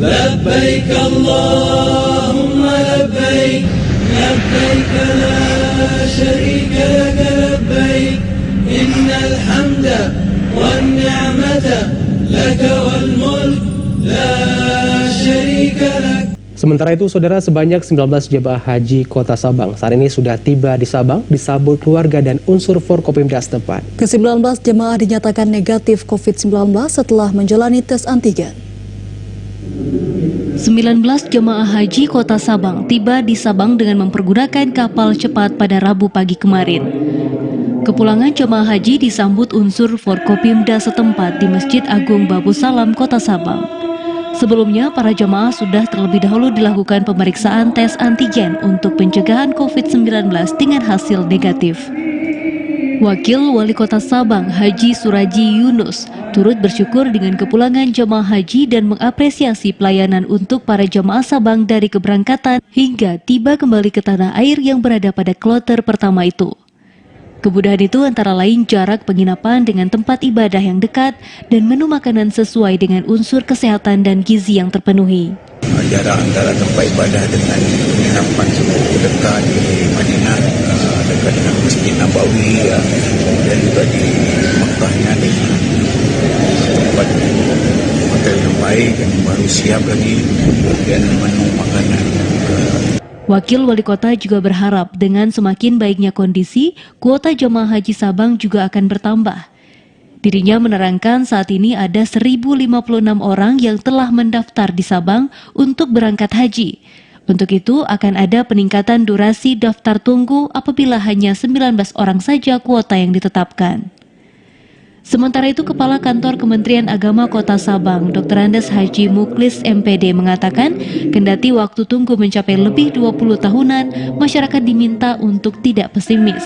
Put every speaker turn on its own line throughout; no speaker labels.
لبيك اللهم لبيك لبيك لا شريك لك لبيك إن الحمد والنعمة لك والملك لا شريك لك.
Sementara itu, saudara, sebanyak 19 jemaah haji Kota Sabang saat ini sudah tiba di Sabang, disambut keluarga dan unsur Forkopimda setempat.
Ke-19 jemaah dinyatakan negatif COVID-19 setelah menjalani tes antigen.
19 jemaah haji Kota Sabang tiba di Sabang dengan mempergunakan kapal cepat pada Rabu pagi kemarin. Kepulangan jemaah haji disambut unsur Forkopimda setempat di Masjid Agung Babu Salam, Kota Sabang. Sebelumnya, para jemaah sudah terlebih dahulu dilakukan pemeriksaan tes antigen untuk pencegahan COVID-19 dengan hasil negatif. Wakil Wali Kota Sabang, Haji Suraji Yunus, turut bersyukur dengan kepulangan jemaah haji dan mengapresiasi pelayanan untuk para jemaah Sabang dari keberangkatan hingga tiba kembali ke tanah air yang berada pada kloter pertama itu. Kemudahan itu antara lain jarak penginapan dengan tempat ibadah yang dekat dan menu makanan sesuai dengan unsur kesehatan dan gizi yang terpenuhi.
Jarak antara tempat ibadah dengan penginapan cukup dekat di Madinah, dekat dengan Masjid Nabawi, dan juga di Mekkahnya dengan tempat hotel yang baik yang baru siap lagi, dan menu makanan juga.
Wakil Wali Kota juga berharap dengan semakin baiknya kondisi, kuota jemaah haji Sabang juga akan bertambah. Dirinya menerangkan saat ini ada 1.056 orang yang telah mendaftar di Sabang untuk berangkat haji. Untuk itu akan ada peningkatan durasi daftar tunggu apabila hanya 19 orang saja kuota yang ditetapkan. Sementara itu, Kepala Kantor Kementerian Agama Kota Sabang, Dr. Andes Haji Muklis MPD mengatakan, kendati waktu tunggu mencapai lebih 20 tahunan, masyarakat diminta untuk tidak pesimis.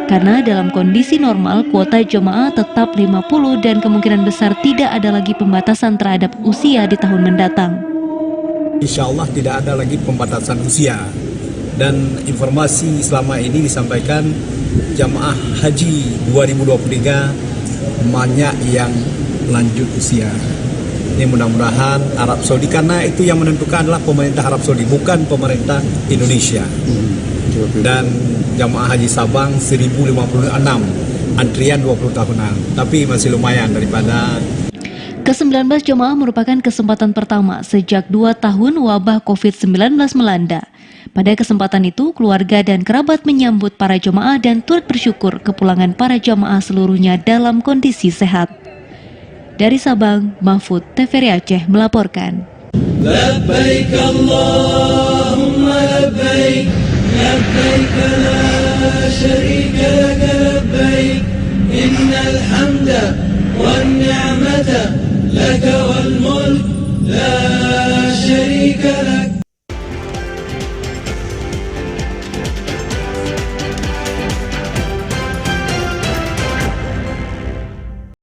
Karena dalam kondisi normal, kuota jemaah tetap 50 dan kemungkinan besar tidak ada lagi pembatasan terhadap usia di tahun mendatang.
Insya Allah tidak ada lagi pembatasan usia. Dan informasi selama ini disampaikan jemaah haji 2023 banyak yang lanjut usia. Ini mudah-mudahan Arab Saudi, karena itu yang menentukan adalah pemerintah Arab Saudi, bukan pemerintah Indonesia. Dan jamaah haji Sabang 1056, antrian 20 tahunan, tapi masih lumayan daripada.
Ke-19 jemaah merupakan kesempatan pertama sejak 2 tahun wabah COVID-19 melanda. Pada kesempatan itu, keluarga dan kerabat menyambut para jemaah dan turut bersyukur kepulangan para jemaah seluruhnya dalam kondisi sehat. Dari Sabang, Mahfud, TVRI Aceh melaporkan.
لبيك اللهم لبيك لبيك لا شريك لك لبيك إن الحمد